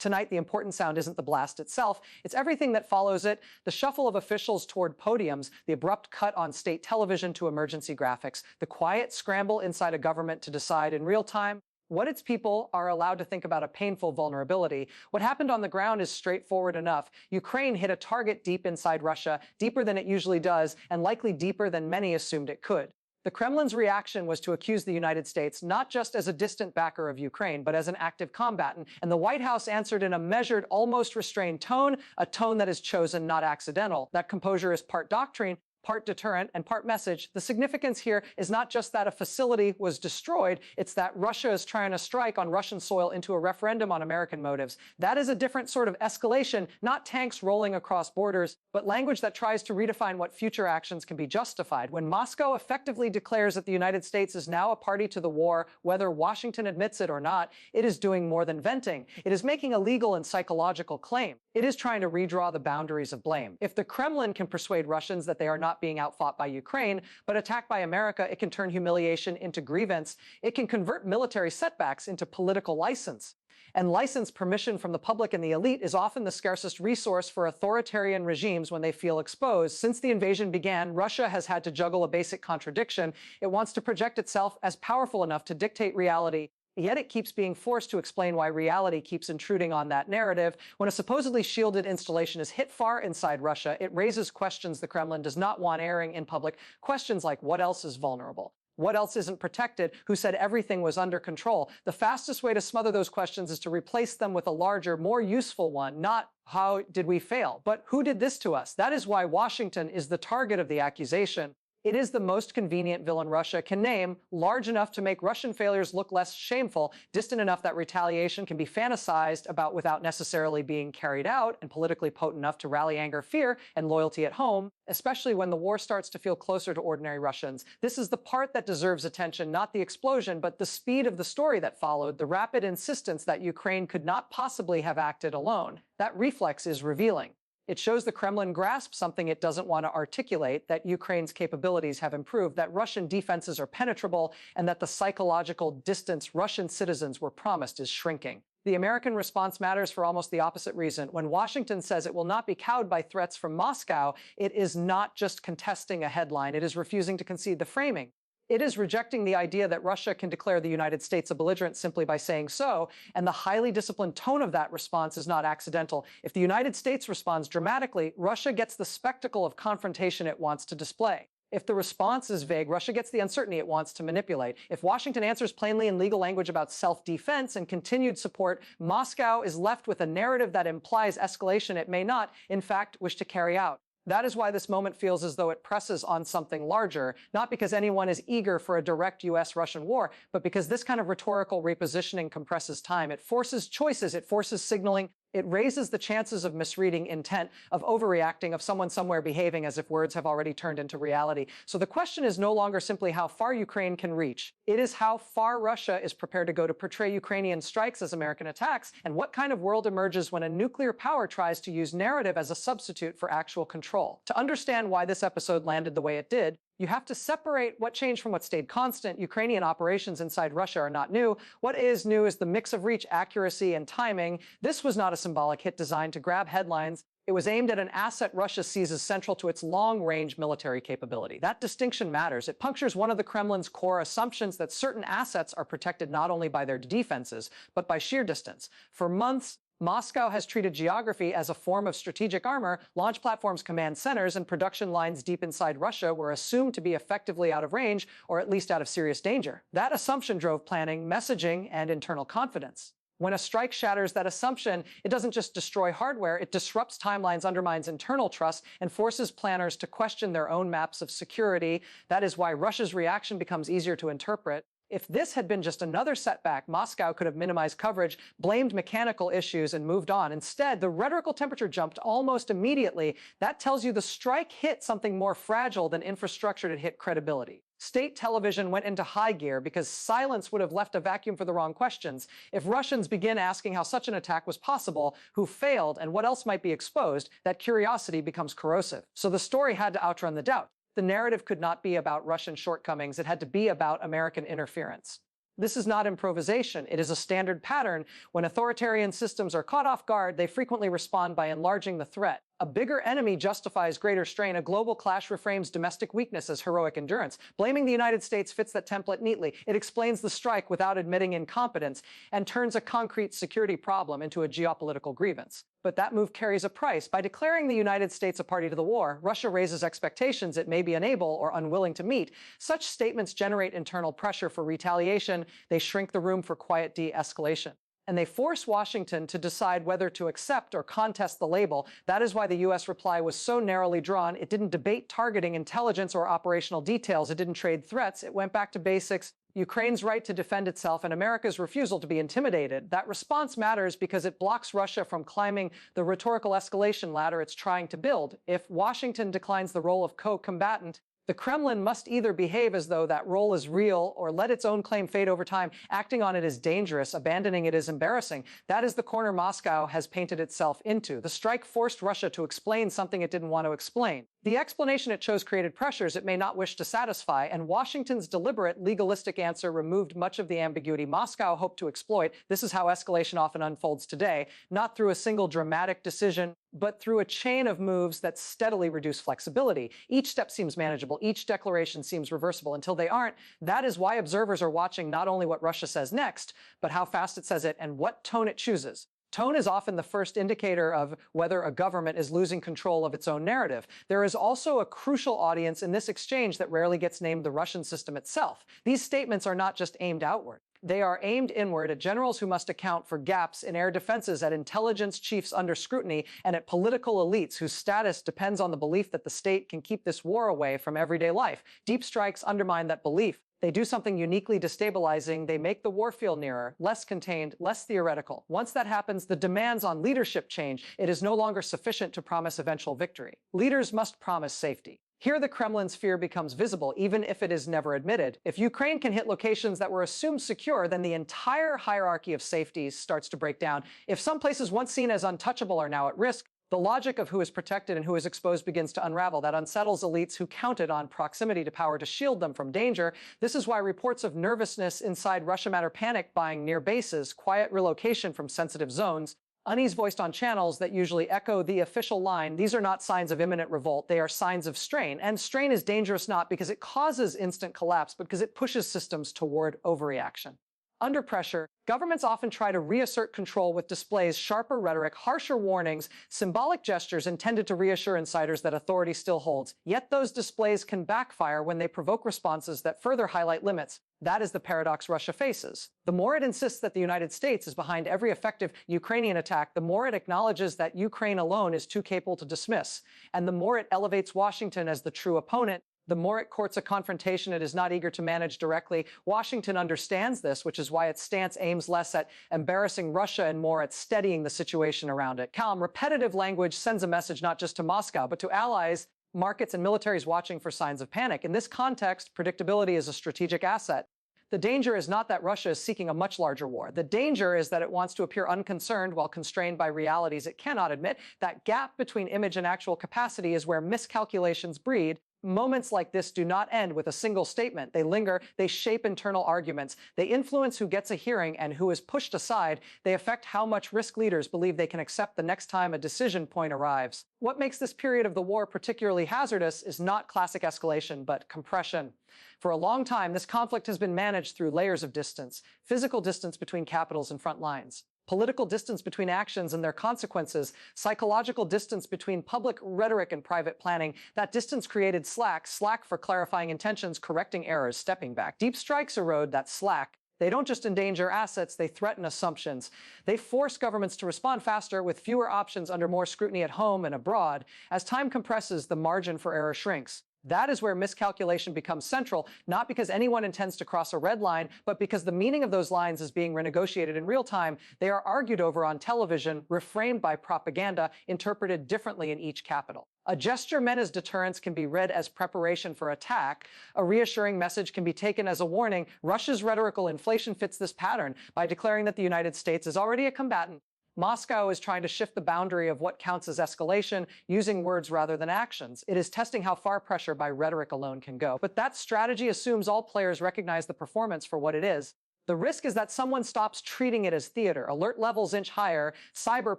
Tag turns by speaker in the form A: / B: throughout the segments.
A: Tonight, the important sound isn't the blast itself, it's everything that follows it, the shuffle of officials toward podiums, the abrupt cut on state television to emergency graphics, the quiet scramble inside a government to decide in real time what its people are allowed to think about a painful vulnerability. What happened on the ground is straightforward enough. Ukraine hit a target deep inside Russia, deeper than it usually does, and likely deeper than many assumed it could. The Kremlin's reaction was to accuse the United States not just as a distant backer of Ukraine, but as an active combatant. And the White House answered in a measured, almost restrained tone, a tone that is chosen, not accidental. That composure is part doctrine, part deterrent, and part message. The significance here is not just that a facility was destroyed, it's that Russia is trying to strike on Russian soil into a referendum on American motives. That is a different sort of escalation, not tanks rolling across borders, but language that tries to redefine what future actions can be justified. When Moscow effectively declares that the United States is now a party to the war, whether Washington admits it or not, it is doing more than venting. It is making a legal and psychological claim. It is trying to redraw the boundaries of blame. If the Kremlin can persuade Russians that they are not being outfought by Ukraine, but attacked by America, it can turn humiliation into grievance. It can convert military setbacks into political license. And licensed permission from the public and the elite is often the scarcest resource for authoritarian regimes when they feel exposed. Since the invasion began, Russia has had to juggle a basic contradiction. It wants to project itself as powerful enough to dictate reality, yet it keeps being forced to explain why reality keeps intruding on that narrative. When a supposedly shielded installation is hit far inside Russia, it raises questions the Kremlin does not want airing in public. Questions like, what else is vulnerable? What else isn't protected? Who said everything was under control? The fastest way to smother those questions is to replace them with a larger, more useful one, not how did we fail, but who did this to us? That is why Washington is the target of the accusation. It is the most convenient villain Russia can name, large enough to make Russian failures look less shameful, distant enough that retaliation can be fantasized about without necessarily being carried out, and politically potent enough to rally anger, fear, and loyalty at home, especially when the war starts to feel closer to ordinary Russians. This is the part that deserves attention, not the explosion, but the speed of the story that followed, the rapid insistence that Ukraine could not possibly have acted alone. That reflex is revealing. It shows the Kremlin grasps something it doesn't want to articulate, that Ukraine's capabilities have improved, that Russian defenses are penetrable, and that the psychological distance Russian citizens were promised is shrinking. The American response matters for almost the opposite reason. When Washington says it will not be cowed by threats from Moscow, it is not just contesting a headline, it is refusing to concede the framing. It is rejecting the idea that Russia can declare the United States a belligerent simply by saying so, and the highly disciplined tone of that response is not accidental. If the United States responds dramatically, Russia gets the spectacle of confrontation it wants to display. If the response is vague, Russia gets the uncertainty it wants to manipulate. If Washington answers plainly in legal language about self-defense and continued support, Moscow is left with a narrative that implies escalation it may not, in fact, wish to carry out. That is why this moment feels as though it presses on something larger, not because anyone is eager for a direct US-Russian war, but because this kind of rhetorical repositioning compresses time. It forces choices, it forces signaling, it raises the chances of misreading intent, of overreacting, of someone somewhere behaving as if words have already turned into reality. So the question is no longer simply how far Ukraine can reach. It is how far Russia is prepared to go to portray Ukrainian strikes as American attacks, and what kind of world emerges when a nuclear power tries to use narrative as a substitute for actual control. To understand why this episode landed the way it did, you have to separate what changed from what stayed constant. Ukrainian operations inside Russia are not new. What is new is the mix of reach, accuracy, and timing. This was not a symbolic hit designed to grab headlines. It was aimed at an asset Russia sees as central to its long-range military capability. That distinction matters. It punctures one of the Kremlin's core assumptions that certain assets are protected not only by their defenses, but by sheer distance. For months, Moscow has treated geography as a form of strategic armor. Launch platforms, command centers, and production lines deep inside Russia were assumed to be effectively out of range, or at least out of serious danger. That assumption drove planning, messaging, and internal confidence. When a strike shatters that assumption, it doesn't just destroy hardware, it disrupts timelines, undermines internal trust, and forces planners to question their own maps of security. That is why Russia's reaction becomes easier to interpret. If this had been just another setback, Moscow could have minimized coverage, blamed mechanical issues, and moved on. Instead, the rhetorical temperature jumped almost immediately. That tells you the strike hit something more fragile than infrastructure to hit credibility. State television went into high gear because silence would have left a vacuum for the wrong questions. If Russians begin asking how such an attack was possible, who failed, and what else might be exposed, that curiosity becomes corrosive. So the story had to outrun the doubt. The narrative could not be about Russian shortcomings. It had to be about American interference. This is not improvisation. It is a standard pattern. When authoritarian systems are caught off guard, they frequently respond by enlarging the threat. A bigger enemy justifies greater strain. A global clash reframes domestic weakness as heroic endurance. Blaming the United States fits that template neatly. It explains the strike without admitting incompetence and turns a concrete security problem into a geopolitical grievance. But that move carries a price. By declaring the United States a party to the war, Russia raises expectations it may be unable or unwilling to meet. Such statements generate internal pressure for retaliation. They shrink the room for quiet de-escalation. And they force Washington to decide whether to accept or contest the label. That is why the U.S. reply was so narrowly drawn. It didn't debate targeting, intelligence, or operational details. It didn't trade threats. It went back to basics. Ukraine's right to defend itself and America's refusal to be intimidated. That response matters because it blocks Russia from climbing the rhetorical escalation ladder it's trying to build. If Washington declines the role of co-combatant, the Kremlin must either behave as though that role is real or let its own claim fade over time. Acting on it is dangerous. Abandoning it is embarrassing. That is the corner Moscow has painted itself into. The strike forced Russia to explain something it didn't want to explain. The explanation it chose created pressures it may not wish to satisfy, and Washington's deliberate, legalistic answer removed much of the ambiguity Moscow hoped to exploit. This is how escalation often unfolds today, not through a single dramatic decision, but through a chain of moves that steadily reduce flexibility. Each step seems manageable. Each declaration seems reversible until they aren't. That is why observers are watching not only what Russia says next, but how fast it says it and what tone it chooses. Tone is often the first indicator of whether a government is losing control of its own narrative. There is also a crucial audience in this exchange that rarely gets named: the Russian system itself. These statements are not just aimed outward. They are aimed inward at generals who must account for gaps in air defenses, at intelligence chiefs under scrutiny, and at political elites whose status depends on the belief that the state can keep this war away from everyday life. Deep strikes undermine that belief. They do something uniquely destabilizing. They make the war feel nearer, less contained, less theoretical. Once that happens, the demands on leadership change. It is no longer sufficient to promise eventual victory. Leaders must promise safety. Here, the Kremlin's fear becomes visible, even if it is never admitted. If Ukraine can hit locations that were assumed secure, then the entire hierarchy of safety starts to break down. If some places once seen as untouchable are now at risk, the logic of who is protected and who is exposed begins to unravel. That unsettles elites who counted on proximity to power to shield them from danger. This is why reports of nervousness inside Russia matter: panic buying near bases, quiet relocation from sensitive zones, unease voiced on channels that usually echo the official line. These are not signs of imminent revolt. They are signs of strain. And strain is dangerous not because it causes instant collapse, but because it pushes systems toward overreaction. Under pressure, governments often try to reassert control with displays, sharper rhetoric, harsher warnings, symbolic gestures intended to reassure insiders that authority still holds. Yet those displays can backfire when they provoke responses that further highlight limits. That is the paradox Russia faces. The more it insists that the United States is behind every effective Ukrainian attack, the more it acknowledges that Ukraine alone is too capable to dismiss. And the more it elevates Washington as the true opponent, the more it courts a confrontation it is not eager to manage directly. Washington understands this, which is why its stance aims less at embarrassing Russia and more at steadying the situation around it. Calm, repetitive language sends a message not just to Moscow, but to allies, markets, and militaries watching for signs of panic. In this context, predictability is a strategic asset. The danger is not that Russia is seeking a much larger war. The danger is that it wants to appear unconcerned while constrained by realities it cannot admit. That gap between image and actual capacity is where miscalculations breed. Moments like this do not end with a single statement. They linger, they shape internal arguments, they influence who gets a hearing and who is pushed aside, they affect how much risk leaders believe they can accept the next time a decision point arrives. What makes this period of the war particularly hazardous is not classic escalation, but compression. For a long time, this conflict has been managed through layers of distance: physical distance between capitals and front lines, political distance between actions and their consequences, psychological distance between public rhetoric and private planning. That distance created slack for clarifying intentions, correcting errors, stepping back. Deep strikes erode that slack. They don't just endanger assets, they threaten assumptions. They force governments to respond faster with fewer options under more scrutiny at home and abroad. As time compresses, the margin for error shrinks. That is where miscalculation becomes central, not because anyone intends to cross a red line, but because the meaning of those lines is being renegotiated in real time. They are argued over on television, reframed by propaganda, interpreted differently in each capital. A gesture meant as deterrence can be read as preparation for attack. A reassuring message can be taken as a warning. Russia's rhetorical inflation fits this pattern. By declaring that the United States is already a combatant, Moscow is trying to shift the boundary of what counts as escalation, using words rather than actions. It is testing how far pressure by rhetoric alone can go. But that strategy assumes all players recognize the performance for what it is: The risk is that someone stops treating it as theater. Alert levels inch higher, cyber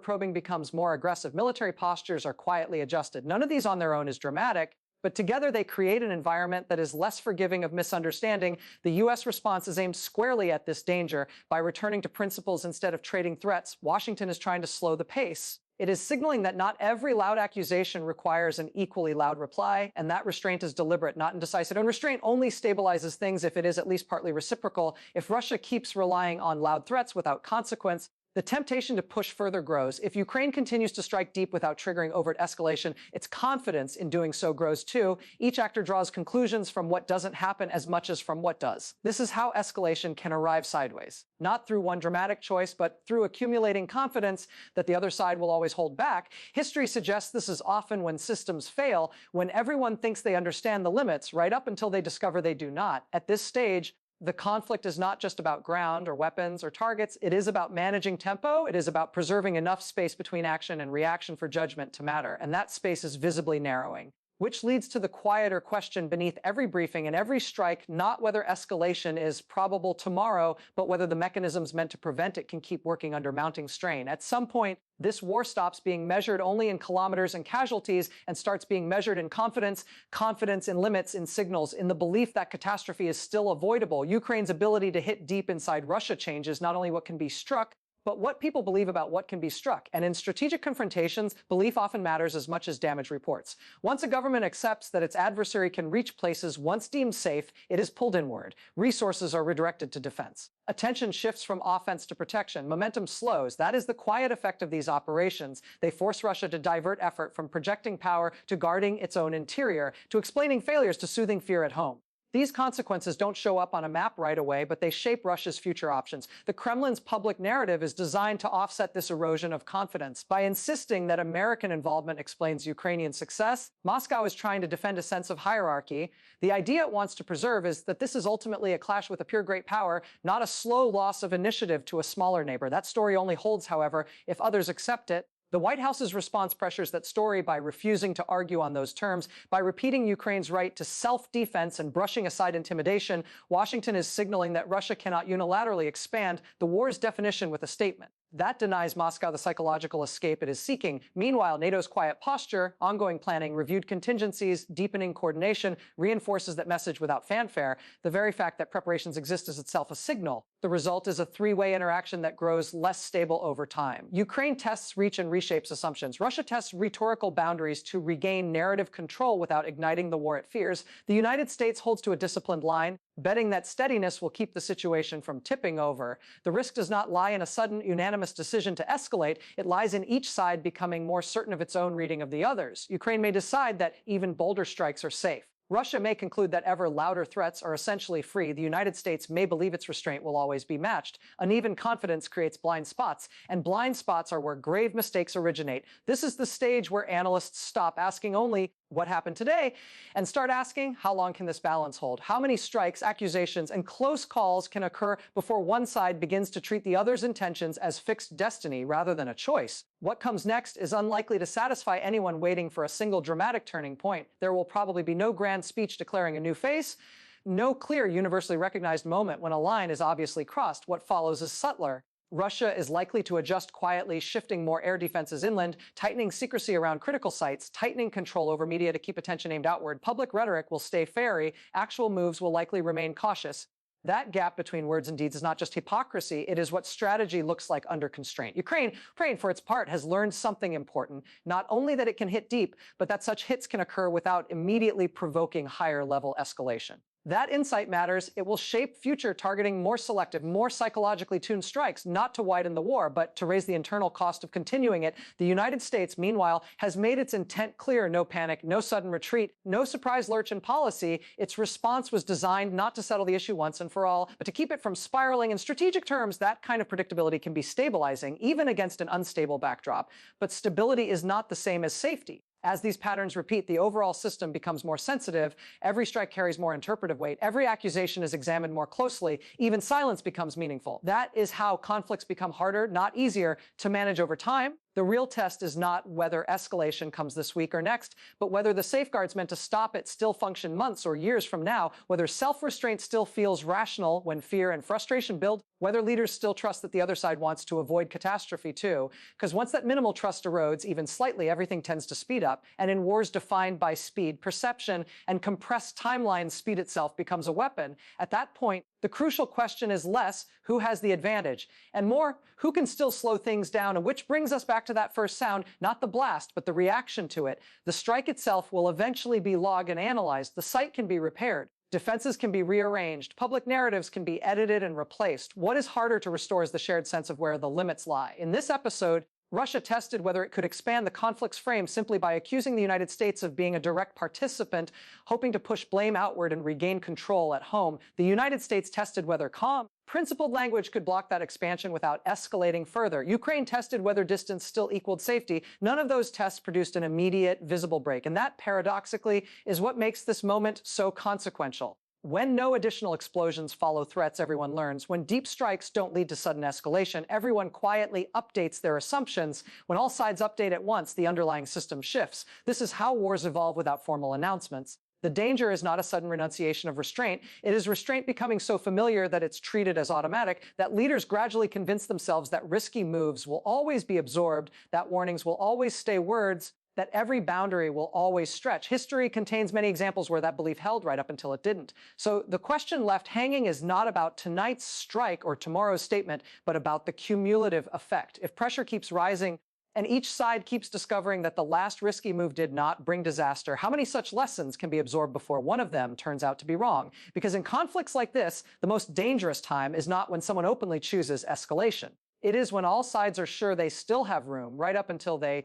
A: probing becomes more aggressive, military postures are quietly adjusted. None of these on their own is dramatic, but together they create an environment that is less forgiving of misunderstanding. The U.S. response is aimed squarely at this danger. By returning to principles instead of trading threats, Washington is trying to slow the pace. It is signaling that not every loud accusation requires an equally loud reply, and that restraint is deliberate, not indecisive. And restraint only stabilizes things if it is at least partly reciprocal. If Russia keeps relying on loud threats without consequence, the temptation to push further grows. If Ukraine continues to strike deep without triggering overt escalation, its confidence in doing so grows too. Each actor draws conclusions from what doesn't happen as much as from what does. This is how escalation can arrive sideways. Not through one dramatic choice, but through accumulating confidence that the other side will always hold back. History suggests this is often when systems fail, when everyone thinks they understand the limits, right up until they discover they do not. At this stage, the conflict is not just about ground or weapons or targets. It is about managing tempo. It is about preserving enough space between action and reaction for judgment to matter. And that space is visibly narrowing, which leads to the quieter question beneath every briefing and every strike, not whether escalation is probable tomorrow, but whether the mechanisms meant to prevent it can keep working under mounting strain. At some point, this war stops being measured only in kilometers and casualties and starts being measured in confidence in limits, in signals, in the belief that catastrophe is still avoidable. Ukraine's ability to hit deep inside Russia changes not only what can be struck, but what people believe about what can be struck. And in strategic confrontations, belief often matters as much as damage reports. Once a government accepts that its adversary can reach places once deemed safe, it is pulled inward. Resources are redirected to defense. Attention shifts from offense to protection. Momentum slows. That is the quiet effect of these operations. They force Russia to divert effort from projecting power to guarding its own interior, to explaining failures to soothing fear at home. These consequences don't show up on a map right away, but they shape Russia's future options. The Kremlin's public narrative is designed to offset this erosion of confidence. By insisting that American involvement explains Ukrainian success, Moscow is trying to defend a sense of hierarchy. The idea it wants to preserve is that this is ultimately a clash with a pure great power, not a slow loss of initiative to a smaller neighbor. That story only holds, however, if others accept it. The White House's response pressures that story by refusing to argue on those terms. By repeating Ukraine's right to self-defense and brushing aside intimidation, Washington is signaling that Russia cannot unilaterally expand the war's definition with a statement. That denies Moscow the psychological escape it is seeking. Meanwhile, NATO's quiet posture, ongoing planning, reviewed contingencies, deepening coordination, reinforces that message without fanfare. The very fact that preparations exist is itself a signal. The result is a three-way interaction that grows less stable over time. Ukraine tests reach and reshapes assumptions. Russia tests rhetorical boundaries to regain narrative control without igniting the war it fears. The United States holds to a disciplined line, betting that steadiness will keep the situation from tipping over. The risk does not lie in a sudden, unanimous decision to escalate. It lies in each side becoming more certain of its own reading of the others. Ukraine may decide that even bolder strikes are safe. Russia may conclude that ever louder threats are essentially free. The United States may believe its restraint will always be matched. Uneven confidence creates blind spots, and blind spots are where grave mistakes originate. This is the stage where analysts stop asking only what happened today and start asking, how long can this balance hold? How many strikes, accusations, and close calls can occur before one side begins to treat the other's intentions as fixed destiny rather than a choice? What comes next is unlikely to satisfy anyone waiting for a single dramatic turning point. There will probably be no grand speech declaring a new face, no clear, universally recognized moment when a line is obviously crossed. What follows is subtler. Russia is likely to adjust quietly, shifting more air defenses inland, tightening secrecy around critical sites, tightening control over media to keep attention aimed outward. Public rhetoric will stay fairy. Actual moves will likely remain cautious. That gap between words and deeds is not just hypocrisy, it is what strategy looks like under constraint. Ukraine, for its part, has learned something important, not only that it can hit deep, but that such hits can occur without immediately provoking higher-level escalation. That insight matters. It will shape future targeting more selective, more psychologically tuned strikes, not to widen the war, but to raise the internal cost of continuing it. The United States, meanwhile, has made its intent clear: no panic, no sudden retreat, no surprise lurch in policy. Its response was designed not to settle the issue once and for all, but to keep it from spiraling. In strategic terms, that kind of predictability can be stabilizing, even against an unstable backdrop. But stability is not the same as safety. As these patterns repeat, the overall system becomes more sensitive. Every strike carries more interpretive weight. Every accusation is examined more closely. Even silence becomes meaningful. That is how conflicts become harder, not easier, to manage over time. The real test is not whether escalation comes this week or next, but whether the safeguards meant to stop it still function months or years from now, whether self-restraint still feels rational when fear and frustration build, whether leaders still trust that the other side wants to avoid catastrophe too. Because once that minimal trust erodes, even slightly, everything tends to speed up. And in wars defined by speed, perception, and compressed timelines, speed itself becomes a weapon. At that point, the crucial question is less who has the advantage, and more who can still slow things down, and which brings us back to that first sound, not the blast, but the reaction to it. The strike itself will eventually be logged and analyzed. The site can be repaired. Defenses can be rearranged. Public narratives can be edited and replaced. What is harder to restore is the shared sense of where the limits lie. In this episode, Russia tested whether it could expand the conflict's frame simply by accusing the United States of being a direct participant, hoping to push blame outward and regain control at home. The United States tested whether calm, principled language could block that expansion without escalating further. Ukraine tested whether distance still equaled safety. None of those tests produced an immediate, visible break. And that, paradoxically, is what makes this moment so consequential. When no additional explosions follow threats, everyone learns. When deep strikes don't lead to sudden escalation, everyone quietly updates their assumptions. When all sides update at once, the underlying system shifts. This is how wars evolve without formal announcements. The danger is not a sudden renunciation of restraint. It is restraint becoming so familiar that it's treated as automatic, that leaders gradually convince themselves that risky moves will always be absorbed, that warnings will always stay words, that every boundary will always stretch. History contains many examples where that belief held right up until it didn't. So the question left hanging is not about tonight's strike or tomorrow's statement, but about the cumulative effect. If pressure keeps rising and each side keeps discovering that the last risky move did not bring disaster, how many such lessons can be absorbed before one of them turns out to be wrong? Because in conflicts like this, the most dangerous time is not when someone openly chooses escalation. It is when all sides are sure they still have room, right up until they